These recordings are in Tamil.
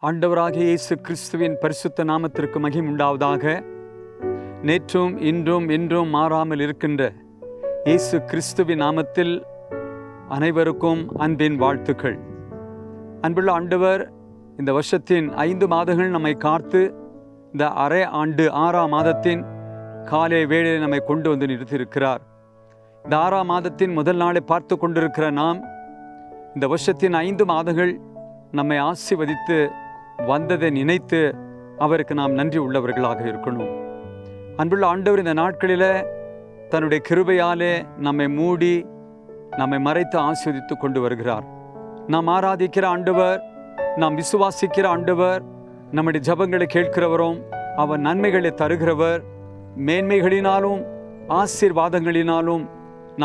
ஆண்டவராகிய இயேசு கிறிஸ்துவின் பரிசுத்த நாமத்திற்கு மகிமை உண்டாவதாக. நேற்றும் இன்றும் என்றும் மாறாமல் இருக்கின்ற இயேசு கிறிஸ்துவின் நாமத்தில் அனைவருக்கும் அன்பின் வாழ்த்துக்கள். அன்புள்ள ஆண்டவர் இந்த வருஷத்தின் 5 மாதங்கள் நம்மை காத்து இந்த அரை ஆண்டு 6ஆம் மாதத்தின் காலை வேளையில் நம்மை கொண்டு வந்து நிறுத்தியிருக்கிறார். இந்த 6ஆம் மாதத்தின் முதல் நாளை பார்த்து கொண்டிருக்கிற நாம் இந்த வருஷத்தின் 5 மாதங்கள் நம்மை ஆசீர்வதித்து வந்ததை நினைத்து அவருக்கு நாம் நன்றி உள்ளவர்களாக இருக்கணும். அன்புள்ள ஆண்டவர் இந்த நாட்களில் தன்னுடைய கிருபையாலே நம்மை மூடி நம்மை மறைத்து ஆசீர்வதித்து கொண்டு வருகிறார். நாம் ஆராதிக்கிற ஆண்டவர், நாம் விசுவாசிக்கிற ஆண்டவர், நம்முடைய ஜபங்களை கேட்கிறவரும், அவர் நன்மைகளை தருகிறவர், மேன்மைகளினாலும் ஆசீர்வாதங்களினாலும்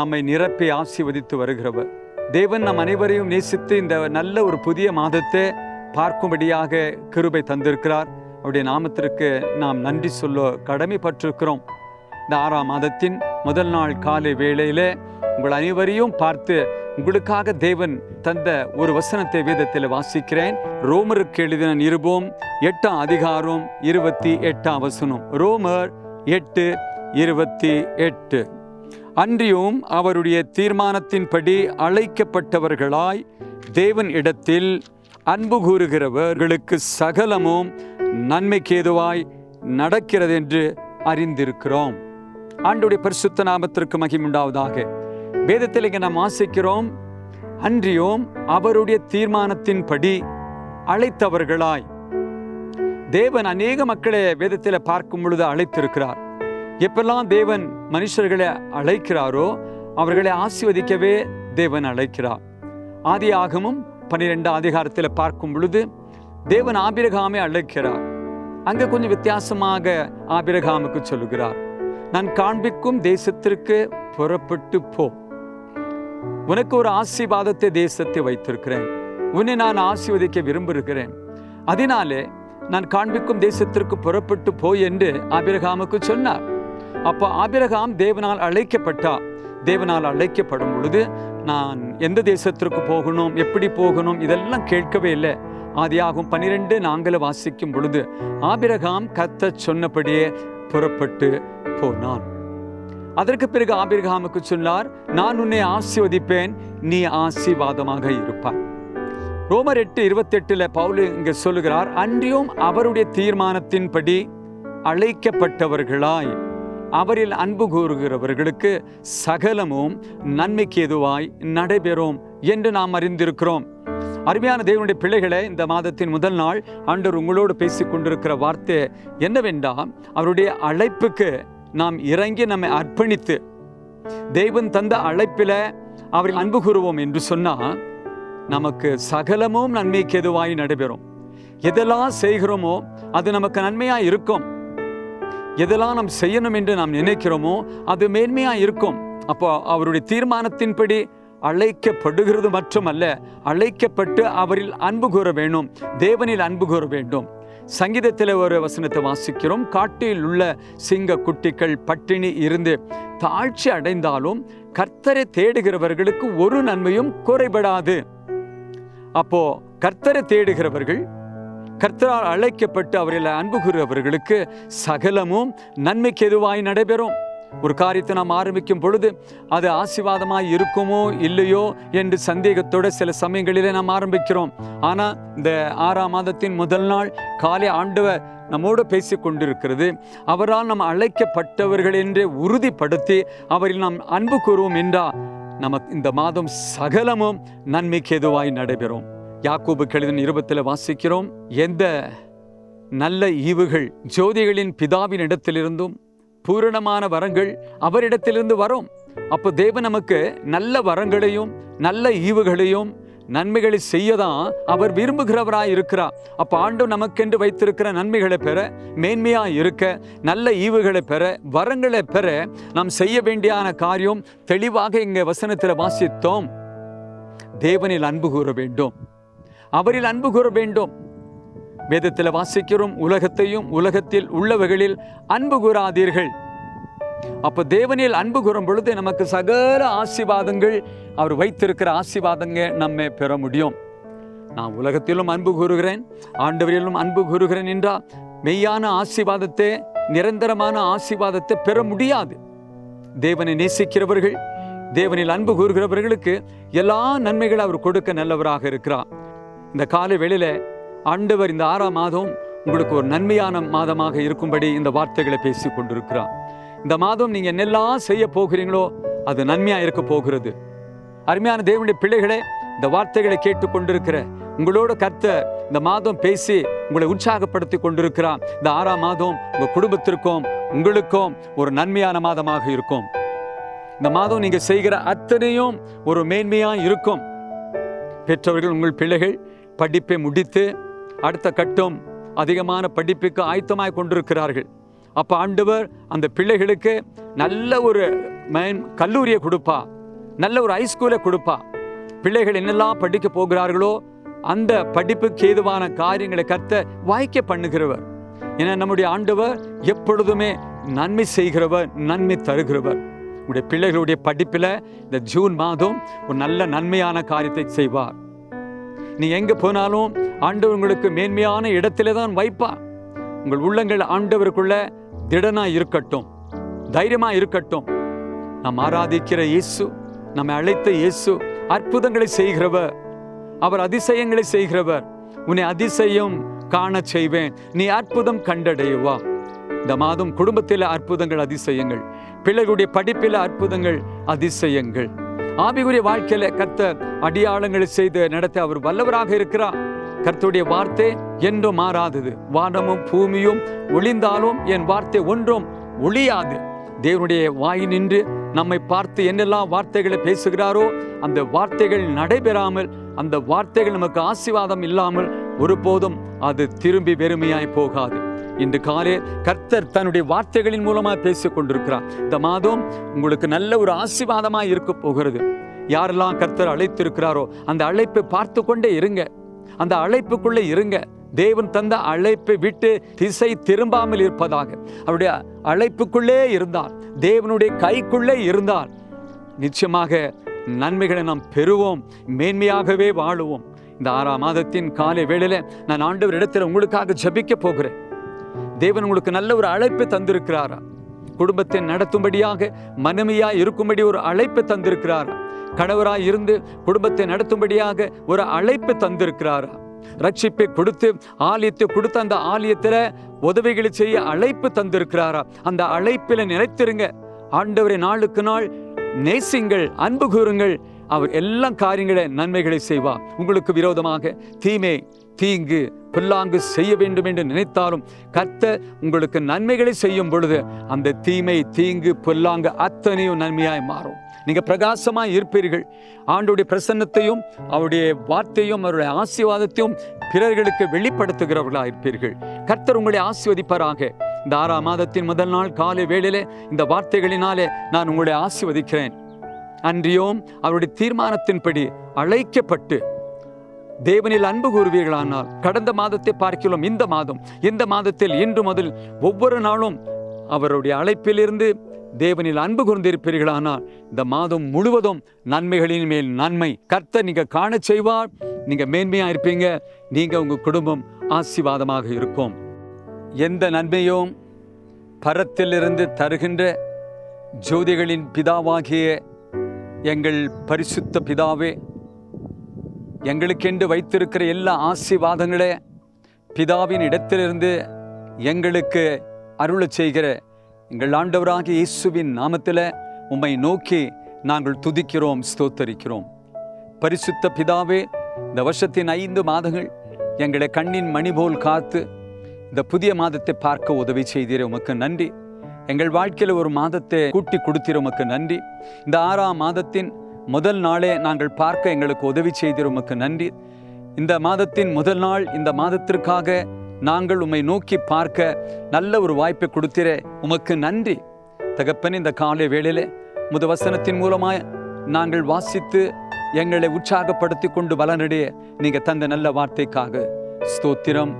நம்மை நிரப்பி ஆசீர்வதித்து வருகிறவர். தேவன் நம் அனைவரையும் நேசித்து இந்த நல்ல ஒரு புதிய மாதத்தை பார்க்கும்படியாக கிருபை தந்திருக்கிறார். அவருடைய நாமத்திற்கு நாம் நன்றி சொல்ல கடமைப்பட்டிருக்கிறோம். இந்த 6ஆம் மாதத்தின் முதல் நாள் காலை வேளையில உங்கள் அனைவரையும் பார்த்து உங்களுக்காக தேவன் தந்த ஒரு வசனத்தை வேதத்தில் வாசிக்கிறேன். ரோமருக்கு எழுதின நிருபம் 8ஆம் அதிகாரம் 28ஆம் வசனம். ரோமர் 8:28. அன்றியும் அவருடைய தீர்மானத்தின்படி அழைக்கப்பட்டவர்களாய் தேவன் இடத்தில் அன்பு கூறுகிறவர்களுக்கு சகலமும் நன்மைக்கேதுவாய் நடக்கிறது என்று அறிந்திருக்கிறோம். ஆண்டவருடைய பரிசுத்த நாமத்திற்கு மகிமை உண்டாவதாக. வேதத்தில் இங்கே நாம் வாசிக்கிறோம், அன்றியும் அவருடைய தீர்மானத்தின்படி அழைத்தவர்களாய். தேவன் அநேக மக்களை வேதத்தில் பார்க்கும் பொழுது அழைத்திருக்கிறார். எப்பெல்லாம் தேவன் மனுஷர்களை அழைக்கிறாரோ அவர்களை ஆசீர்வதிக்கவே தேவன் அழைக்கிறார். ஆதியாகமம் 12ஆம் அதிகாரத்தில் பார்க்கும் பொழுது தேவன் ஆபிரகாமை அழைக்கிறார். அங்கே கொஞ்சம் வித்தியாசமாக ஆபிரகாமுக்கு சொல்லுகிறார், நான் காண்பிக்கும் தேசத்திற்கு புறப்பட்டு போ, உனக்கு ஒரு ஆசீர்வாதத்தை தேசத்தை வைத்திருக்கிறேன், உன்னை நான் ஆசீர்வதிக்க விரும்புகிறேன், அதனாலே நான் காண்பிக்கும் தேசத்திற்கு புறப்பட்டு போ என்று ஆபிரகாமுக்கு சொன்னார். அப்போ ஆபிரகாம் தேவனால் அழைக்கப்பட்டார். தேவனால் அழைக்கப்படும் பொழுது நான் எந்த தேசத்திற்கு போகணும், எப்படி போகணும், இதெல்லாம் கேட்கவே இல்லை. ஆதியாகமம் 12:4 வாசிக்கும் பொழுது ஆபிரகாம் கர்த்தர் சொன்னபடியே புறப்பட்டு போனான். அதற்கு பிறகு ஆபிரகாமுக்கு சொன்னார், நான் உன்னை ஆசீர்வதிப்பேன், நீ ஆசீர்வாதமாக இருப்பாய். ரோமர் 8:28 பவுல் இங்கே சொல்லுகிறார், அன்றியும் அவருடைய தீர்மானத்தின்படி அழைக்கப்பட்டவர்களாய் அவரில் அன்பு கூறுகிறவர்களுக்கு சகலமும் நன்மைக்கு ஏதுவாய் நடைபெறும் என்று நாம் அறிந்திருக்கிறோம். அருமையான தேவனுடைய பிள்ளைகளை, இந்த மாதத்தின் முதல் நாள் ஆண்டவர் உங்களோடு பேசிக் கொண்டிருக்கிற வார்த்தை என்னவென்றால், அவருடைய அழைப்புக்கு நாம் இறங்கி நம்மை அர்ப்பணித்து தேவன் தந்த அழைப்பில் அவரில் அன்பு கூறுவோம் என்று சொன்னால் நமக்கு சகலமும் நன்மைக்கு ஏதுவாய் நடைபெறும். எதெல்லாம் செய்கிறோமோ அது நமக்கு நன்மையாக இருக்கும். எதெல்லாம் நாம் செய்யணும் என்று நாம் நினைக்கிறோமோ அது மேன்மையாக இருக்கும். அப்போ அவருடைய தீர்மானத்தின்படி அழைக்கப்படுகிறது மட்டுமல்ல, அழைக்கப்பட்டு அவரில் அன்பு கூற வேண்டும், தேவனில் அன்பு கூற வேண்டும். சங்கீதத்தில் ஒரு வசனத்தை வாசிக்கிறோம், காட்டில் உள்ள சிங்க குட்டிகள் பட்டினி இருந்து தாழ்ச்சி அடைந்தாலும் கர்த்தரை தேடுகிறவர்களுக்கு ஒரு நன்மையும் குறைபடாது. அப்போ கர்த்தரை தேடுகிறவர்கள், கர்த்தரால் அழைக்கப்பட்டு அவரில் அன்பு கூறுகிறவர்களுக்கு சகலமும் நன்மைக்கு எதுவாய் நடைபெறும். ஒரு காரியத்தை நாம் ஆரம்பிக்கும் பொழுது அது ஆசீர்வாதமாய் இருக்குமோ இல்லையோ என்று சந்தேகத்தோடு சில சமயங்களிலே நாம் ஆரம்பிக்கிறோம். ஆனால் இந்த 6ஆம் மாதத்தின் முதல் நாள் காலை ஆண்டவர் நம்மோடு பேசி கொண்டிருக்கிறது. அவரால் நாம் அழைக்கப்பட்டவர்கள் என்று உறுதிப்படுத்தி அவரில் நாம் அன்பு கூறுவோம் என்றால் நமக்கு இந்த மாதம் சகலமும் நன்மைக்கு எதுவாய் நடைபெறும். யாக்கோபுக்கு எழுதின நிருபத்தில் வாசிக்கிறோம், எந்த நல்ல ஈவுகள் ஜோதிகளின் பிதாவின் இடத்திலிருந்தும் பூரணமான வரங்கள் அவரிடத்திலிருந்து வரும். அப்போ தேவன் நமக்கு நல்ல வரங்களையும் நல்ல ஈவுகளையும் நன்மைகளை செய்யதான் அவர் விரும்புகிறவராய் இருக்கிறார். அப்போ ஆண்டவர் நமக்கென்று வைத்திருக்கிற நன்மைகளை பெற, மேன்மையாக இருக்க, நல்ல ஈவுகளை பெற, வரங்களை பெற நாம் செய்ய வேண்டியான காரியம் தெளிவாக இங்கே வசனத்தில் வாசித்தோம். தேவனில் அன்பு கூற வேண்டும், அவரில் அன்பு கூற வேண்டும். வேதத்தில் வாசிக்கிறோம், உலகத்தையும் உலகத்தில் உள்ளவைகளில் அன்பு கூறாதீர்கள். அப்போ தேவனில் அன்பு கூறும் பொழுது நமக்கு சகல ஆசீர்வாதங்கள், அவர் வைத்திருக்கிற ஆசீர்வாதங்க நம்ம பெற முடியும். நான் உலகத்திலும் அன்பு கூறுகிறேன், ஆண்டவரிலும் அன்பு கூறுகிறேன் என்றால் மெய்யான ஆசீர்வாதத்தை, நிரந்தரமான ஆசீர்வாதத்தை பெற முடியாது. தேவனை நேசிக்கிறவர்கள், தேவனில் அன்பு கூறுகிறவர்களுக்கு எல்லா நன்மைகளும் அவர் கொடுக்க நல்லவராக இருக்கிறார். இந்த காலை வேளையில ஆண்டவர் இந்த 6ஆம் மாதம் உங்களுக்கு ஒரு நன்மையான மாதமாக இருக்கும்படி இந்த வார்த்தைகளை பேசி கொண்டிருக்கிறார். இந்த மாதம் நீங்க என்னெல்லாம் செய்ய போகிறீங்களோ அது நன்மையா இருக்க போகிறது. அருமையான தேவனுடைய பிள்ளைகளே, இந்த வார்த்தைகளை கேட்டுக்கொண்டிருக்கிற உங்களோட கர்த்தர் இந்த மாதம் பேசி உங்களை உற்சாகப்படுத்தி கொண்டிருக்கிறார். இந்த 6ஆம் மாதம் உங்க குடும்பத்திற்கும் உங்களுக்கும் ஒரு நன்மையான மாதமாக இருக்கும். இந்த மாதம் நீங்க செய்கிற அத்தனையும் ஒரு மேன்மையா இருக்கும். பெற்றவர்கள் உங்கள் பிள்ளைகள் படிப்பை முடித்து அடுத்த கட்டம் அதிகமான படிப்புக்கு ஆயத்தமாய் கொண்டிருக்கிறார்கள். அப்ப ஆண்டவர் அந்த பிள்ளைகளுக்கு நல்ல ஒரு கல்லூரியை கொடுப்பா, நல்ல ஒரு ஹைஸ்கூலை கொடுப்பா. பிள்ளைகள் என்னெல்லாம் படிக்க போகிறார்களோ அந்த படிப்புக்கு ஏதுவான காரியங்களை கர்த்தர் வாய்க்க பண்ணுகிறவர். ஏன்னா நம்முடைய ஆண்டவர் எப்பொழுதுமே நன்மை செய்கிறவர், நன்மை தருகிறவர். உடைய பிள்ளைகளுடைய படிப்பில் இந்த ஜூன் மாதம் ஒரு நல்ல நன்மையான காரியத்தை செய்வார். நீ எங்க போனாலும் ஆண்டவர் உங்களுக்கு மேன்மையான இடத்திலே தான் வைப்பார். உங்கள் உள்ளங்கள் ஆண்டவருக்குள்ள திடனா இருக்கட்டும், தைரியமா இருக்கட்டும். நாம் ஆராதிக்கிற இயேசு, நம்மை அழைத்த இயேசு அற்புதங்களை செய்கிறவர், அவர் அதிசயங்களை செய்கிறவர். உன்னை அதிசயம் காண செய்வேன், நீ அற்புதம் கண்டடைவா. இந்த மாதம் குடும்பத்தில் அற்புதங்கள், அதிசயங்கள், பிள்ளைகளுடைய படிப்பில் அற்புதங்கள், அதிசயங்கள், ஆவிக்குரிய வாழ்க்கையில கர்த்தர் அடையாளங்களை செய்து நடத்த அவர் வல்லவராக இருக்கிறார். கர்த்தருடைய வார்த்தை என்றும் மாறாதது. வானமும் பூமியும் ஒளிந்தாலும் என் வார்த்தை ஒன்றும் ஒளியாது. தேவனுடைய வாய் நின்று நம்மை பார்த்து என்னெல்லாம் வார்த்தைகளை பேசுகிறாரோ அந்த வார்த்தைகள் நடைபெறாமல், அந்த வார்த்தைகள் நமக்கு ஆசீர்வாதம் இல்லாமல் ஒருபோதும் அது திரும்பி வெறுமையாய் போகாது. இன்று காலை கர்த்தர் தன்னுடைய வார்த்தைகளின் மூலமாக பேசிக் கொண்டிருக்கிறார். இந்த மாதம் உங்களுக்கு நல்ல ஒரு ஆசீர்வாதமாய் இருக்க போகிறது. யாரெல்லாம் கர்த்தர் அழைத்திருக்கிறாரோ அந்த அழைப்பை பார்த்து கொண்டே இருங்க, அந்த அழைப்புக்குள்ளே இருங்க. தேவன் தந்த அழைப்பை விட்டு திசை திரும்பாமல் இருப்பதாக. அவருடைய அழைப்புக்குள்ளே இருந்தால், தேவனுடைய கைக்குள்ளே இருந்தால் நிச்சயமாக நன்மைகளை நாம் பெறுவோம், மேன்மையாகவே வாழுவோம். இந்த 6ஆம் மாதத்தின் காலை வேளையில நான் ஆண்டவர் இடத்துல உங்களுக்காக ஜெபிக்க போகிறேன். தேவன் உங்களுக்கு நல்ல ஒரு அழைப்பை தந்திருக்கிறாரா? குடும்பத்தை நடத்தும்படியாக, மனைவியாய் இருக்கும்படி ஒரு அழைப்பை தந்திருக்கிறாரா? கணவராய் இருந்து குடும்பத்தை நடத்தும்படியாக ஒரு அழைப்பை தந்திருக்கிறாரா? ரட்சிப்பை கொடுத்து ஆலயத்தை கொடுத்து அந்த ஆலயத்துல உதவிகளை செய்ய அழைப்பு தந்திருக்கிறாரா? அந்த அழைப்பில நிலைத்திருங்க. ஆண்டவரை நாளுக்கு நாள் நேசிங்கள், அன்பு கூறுங்கள். அவர் எல்லா காரியங்களை, நன்மைகளை செய்வார். உங்களுக்கு விரோதமாக தீமை, தீங்கு, புல்லாங்கு செய்ய வேண்டும் என்று நினைத்தாலும் கர்த்தர் உங்களுக்கு நன்மைகளை செய்யும் பொழுது அந்த தீமை, தீங்கு, புல்லாங்கு அத்தனையும் நன்மையாய் மாறும். நீங்க பிரகாசமாய் இருப்பீர்கள். ஆண்டவருடைய பிரசன்னத்தையும் அவருடைய வார்த்தையும் அவருடைய ஆசீர்வாதத்தையும் பிறர்களுக்கு வெளிப்படுத்துகிறவர்களாக இருப்பீர்கள். கர்த்தர் உங்களை ஆசீர்வதிப்பாராக. இந்த 6ஆம் மாதத்தின் முதல் நாள் காலை வேளையிலே இந்த வார்த்தைகளினாலே நான் உங்களை ஆசீர்வதிக்கிறேன். அன்றியும் அவருடைய தீர்மானத்தின்படி அழைக்கப்பட்டு தேவனில் அன்பு கூறுவீர்களானால் கடந்த மாதத்தை பார்க்கிறோம், இந்த மாதத்தில் இன்று முதல் ஒவ்வொரு நாளும் அவருடைய அழைப்பிலிருந்து தேவனில் அன்பு கூர்ந்திருப்பீர்களானால் இந்த மாதம் முழுவதும் நன்மைகளின் மேல் நன்மை கர்த்தர் நீங்க காண செய்வார். நீங்க மேன்மையா இருப்பீங்க. நீங்க உங்க குடும்பம் ஆசீர்வாதமாக இருக்கும். எந்த நன்மையும் பரத்திலிருந்து தருகின்ற ஜோதிகளின் பிதாவாகிய எங்கள் பரிசுத்த பிதாவே, எங்களுக்கென்று வைத்திருக்கிற எல்லா ஆசீர்வாதங்களே பிதாவின் இடத்திலிருந்து எங்களுக்கு அருளச் செய்கிற எங்கள் ஆண்டவராகிய இயேசுவின் நாமத்தில் உம்மை நோக்கி நாங்கள் துதிக்கிறோம், ஸ்தோத்தரிக்கிறோம். பரிசுத்த பிதாவே, இந்த வருஷத்தின் 5 மாதங்கள் எங்களை கண்ணின் மணி போல் காத்து இந்த புதிய மாதத்தை பார்க்க உதவி செய்தீர உமக்கு நன்றி. எங்கள் வாழ்க்கையில் ஒரு மாதத்தை கூட்டி கொடுத்தீர உமக்கு நன்றி. இந்த 6ஆம் மாதத்தின் முதல் நாளே நாங்கள் பார்க்க எங்களுக்கு உதவி செய்தீர உமக்கு நன்றி. இந்த மாதத்தின் முதல் நாள், இந்த மாதத்திற்காக நாங்கள் உம்மை நோக்கி பார்க்க நல்ல ஒரு வாய்ப்பை கொடுத்தீர உமக்கு நன்றி. தகப்பன், இந்த காலை வேளையிலே முத வசனத்தின் மூலமாய் நாங்கள் வாசித்து எங்களை உற்சாகப்படுத்தி கொண்டு பலனடைய நீங்க தந்த நல்ல வார்த்தைக்காக ஸ்தோத்திரம்.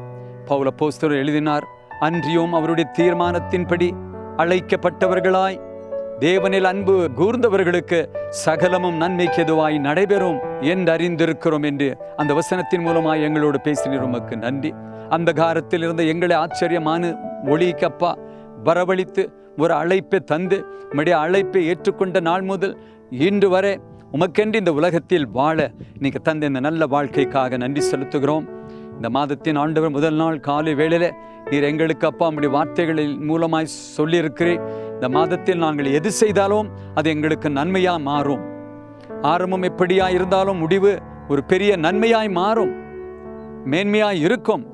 பவுல் அப்போஸ்தலர் எழுதினார், அன்றியும் அவருடைய தீர்மானத்தின்படி அழைக்கப்பட்டவர்களாய் தேவனில் அன்பு கூர்ந்தவர்களுக்கு சகலமும் நன்மைக்கு எதுவாய் நடைபெறும் என்று அறிந்திருக்கிறோம் என்று அந்த வசனத்தின் மூலமாய் எங்களோடு பேசினீர். உமக்கு நன்றி. அந்த காலத்தில் இருந்த எங்களை ஆச்சரியமான ஒளிக்கப்பா வரவழைத்து ஒரு அழைப்பை தந்து உம்முடைய அழைப்பை ஏற்றுக்கொண்ட நாள் முதல் இன்று வரை உமக்கென்று இந்த உலகத்தில் வாழ நீங்கள் தந்த இந்த நல்ல வாழ்க்கைக்காக நன்றி செலுத்துகிறோம். இந்த மாதத்தின் ஆண்டவர் முதல் நாள் காலை வேளையில நீர் எங்களுக்கு அப்பா உம்முடைய வார்த்தைகளின் மூலமாய் சொல்லியிருக்கிறேன். இந்த மாதத்தில் நாங்கள் எது செய்தாலும் அது எங்களுக்கு நன்மையாக மாறும். ஆரம்பம் எப்படியா இருந்தாலும் முடிவு ஒரு பெரிய நன்மையாய் மாறும், மேன்மையாய் இருக்கும்.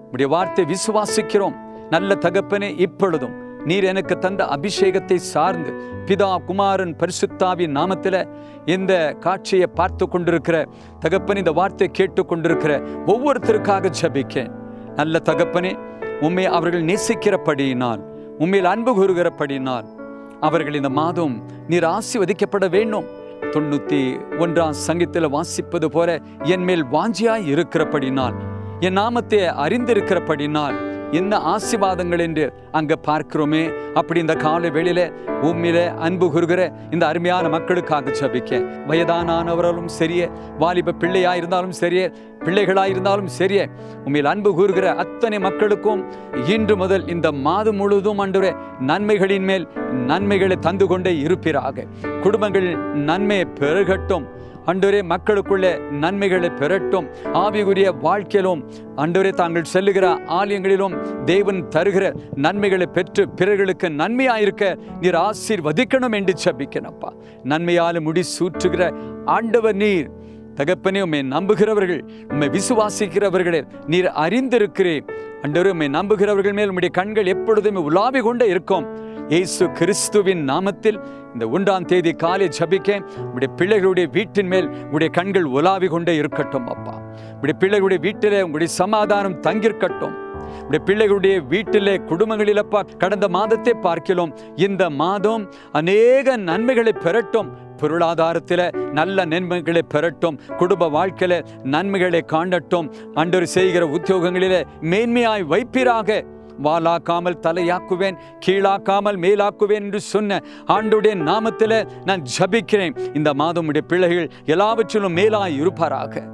உம்முடைய வார்த்தை விசுவாசிக்கிறோம். நல்ல தகப்பனே, இப்பொழுதும் நீர் எனக்கு தந்த அபிஷேகத்தை சார்ந்து பிதா குமாரன் பரிசுத்தாவின் நாமத்தில் இந்த காட்சியை பார்த்து கொண்டிருக்கிற தகப்பனே, இந்த வார்த்தை கேட்டு கொண்டிருக்கிற ஒவ்வொருத்தருக்காக ஜெபிக்கேன். நல்ல தகப்பனே, உம்மை அவர்கள் நேசிக்கிறபடியினால், உம்மையில் அன்பு கூறுகிறபடியினால் அவர்கள் இந்த மாதம் நீர் ஆசீர்வதிக்கப்பட வேண்டும். 91ஆம் சங்கீதத்தில் வாசிப்பது போல என் மேல் வாஞ்சியாய் இருக்கிறபடினால், என் நாமத்தை அறிந்திருக்கிறபடினால் என்ன ஆசீர்வாதங்கள் என்று அங்கே பார்க்கிறோமே. அப்படி இந்த காலை வேளையில உம்மிலே அன்பு கூறுகிற இந்த அருமையான மக்களுக்காக ஜெபிக்க, வயதானவர்களும் சரியே, வாலிப பிள்ளையாயிருந்தாலும் சரியே, பிள்ளைகளாயிருந்தாலும் சரியே, உம்மில் அன்பு கூறுகிற அத்தனை மக்களுக்கும் இன்று முதல் இந்த மாதம் முழுவதும் ஆண்டவரே நன்மைகளின் மேல் நன்மைகளை தந்து கொண்டே இருப்பீராக. குடும்பங்கள் நன்மை பெருகட்டும் ஆண்டவரே, மக்களுக்குள்ளே நன்மைகளை பெறட்டும். ஆவிக்குரிய வாழ்க்கையிலும் ஆண்டவரே தாங்கள் செல்லுகிற ஆலயங்களிலும் தேவன் தருகிற நன்மைகளை பெற்று பிறர்களுக்கு நன்மையாயிருக்க நீர் ஆசீர்வதிக்கணும் என்று ஜெபிக்கணும்ப்பா. நன்மையால் முடி சூற்றுகிற ஆண்டவர் நீர் தகப்பனே. உம்மை நம்புகிறவர்கள், உம்மை விசுவாசிக்கிறவர்களே நீர் அறிந்திருக்கிறேன் ஆண்டவரே. உம்மை நம்புகிறவர்கள் மேல் உம்முடைய கண்கள் எப்பொழுதுமே உலாவி கொண்டே இருக்கும். இயேசு கிறிஸ்துவின் நாமத்தில் இந்த 1ஆம் தேதி காலை ஜெபிக்க, உடைய பிள்ளைகளுடைய வீட்டின் மேல் உடைய கண்கள் உலாவி கொண்டே இருக்கட்டும் அப்பா. உடைய பிள்ளைகளுடைய வீட்டிலே உங்களுடைய சமாதானம் தங்கியிருக்கட்டும். உடைய பிள்ளைகளுடைய வீட்டிலே குடும்பங்களில் அப்பா கடந்த மாதத்தை பார்க்கிறோம், இந்த மாதம் அநேக நன்மைகளை பெறட்டும். பொருளாதாரத்தில் நல்ல நன்மைகளை பெறட்டும். குடும்ப வாழ்க்கையில நன்மைகளை காணட்டும். ஆண்டவர் செய்கிற உத்தியோகங்களிலே மேன்மையாய் வைப்பீராக. வாலாக்காமல் தலையாக்குவேன், கீழாக்காமல் மேலாக்குவேன் என்று சொன்ன ஆண்டவருடைய நாமத்தில் நான் ஜெபிக்கிறேன். இந்த மாதம் உடைய பிள்ளைகள் எல்லாவற்றிலும் மேலாய் இருப்பாராக,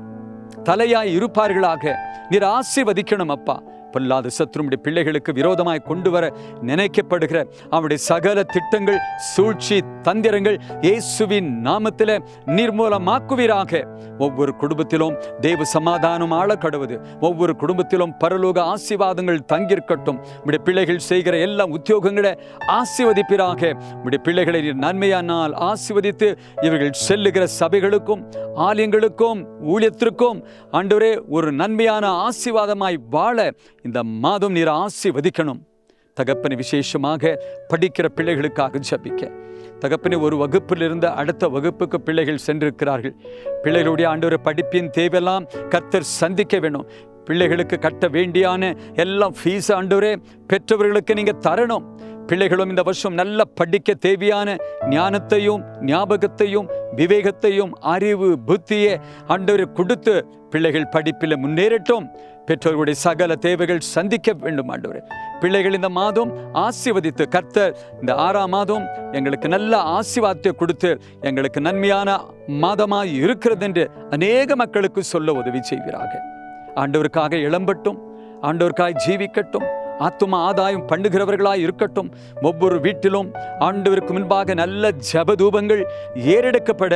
தலையாய் இருப்பார்களாக. நீர் ஆசீர்வதிக்கணும் அப்பா. பொல்லாத சத்துருடைய பிள்ளைகளுக்கு விரோதமாய் கொண்டு வர நினைக்கப்படுகிற அவருடைய சகல திட்டங்கள், சூழ்ச்சி, தந்திரங்கள் இயேசுவின் நாமத்தில் நிர்மூலமாக்குவீராக. ஒவ்வொரு குடும்பத்திலும் தேவ சமாதானம் ஆள கடவுது. ஒவ்வொரு குடும்பத்திலும் பரலோக ஆசீர்வாதங்கள் தங்கியிருக்கட்டும். உடைய பிள்ளைகள் செய்கிற எல்லா உத்தியோகங்களை ஆசீர்வதிப்பீராக. உடைய பிள்ளைகளை நன்மையானால் ஆசீர்வதித்து இவர்கள் செல்லுகிற சபைகளுக்கும் ஆலயங்களுக்கும் ஊழியத்திற்கும் ஆண்டவரே ஒரு நன்மையான ஆசீர்வாதமாய் வாழ இந்த மாதம் நீர் ஆசீர்வதிக்கணும் தகப்பனை. விசேஷமாக படிக்கிற பிள்ளைகளுக்காக ஜெபிக்க தகப்பனை. ஒரு வகுப்பிலிருந்து அடுத்த வகுப்புக்கு பிள்ளைகள் சென்றிருக்கிறார்கள். பிள்ளைகளுடைய ஆண்டவரை படிப்பின் தேவையெல்லாம் கர்த்தர் சந்திக்க வேணும். பிள்ளைகளுக்கு கட்ட வேண்டியான எல்லாம் ஃபீஸ் ஆண்டவரே பெற்றவர்களுக்கு நீங்க தரணும். பிள்ளைகளும் இந்த வருஷம் நல்ல படிக்க தேவையான ஞானத்தையும் ஞாபகத்தையும் விவேகத்தையும் அறிவு புத்தியை ஆண்டவரை கொடுத்து பிள்ளைகள் படிப்பில் முன்னேறட்டும். பெற்றோர்களுடைய சகல தேவைகள் சந்திக்க வேண்டும் ஆண்டவரே. பிள்ளைகள் இந்த மாதம் ஆசீர்வதித்து கர்த்தர் இந்த 6ஆம் மாதம் எங்களுக்கு நல்ல ஆசீர்வாதத்தை கொடுத்து எங்களுக்கு நன்மையான மாதமாய் இருக்கிறது என்று அநேக மக்களுக்கு சொல்ல உதவி செய்வீராக. ஆண்டவருக்காக எழும்பட்டும், ஆண்டவருக்காய் ஜீவிக்கட்டும், ஆத்தும ஆதாயம் பண்ணுகிறவர்களாய் இருக்கட்டும். ஒவ்வொரு வீட்டிலும் ஆண்டவருக்கு முன்பாக நல்ல ஜப தூபங்கள் ஏறெடுக்கப்பட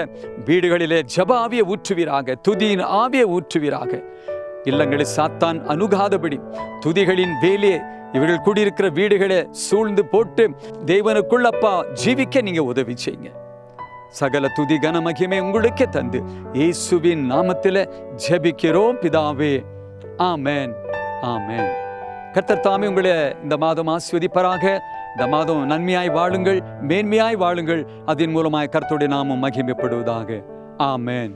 வீடுகளிலே ஜப ஆவியை ஊற்றுவீராக, துதியின் ஆவியை ஊற்றுவீராக. இல்லங்களில் சாத்தான் அணுகாதபடி துதிகளின் வேலையை இவர்கள் கூடியிருக்கிற வீடுகளை சூழ்ந்து போட்டு தேவனுக்குள் அப்பா ஜீவிக்க நீங்க உதவி செய்யுங்க. சகல துதி கன மகிமை உங்களுக்கே தந்து இயேசுவின் நாமத்தில் ஜெபிக்கிறோம் பிதாவே. ஆமென், ஆமென். கர்த்தர் தாமே உங்களை இந்த மாதம் ஆசீர்வதிப்பாராக. இந்த மாதம் நன்மையாய் வாழுங்கள், மேன்மையாய் வாழுங்கள். அதன் மூலமாய் கர்த்தருடைய நாமம் மகிமைப்படுவதாக. ஆமென்.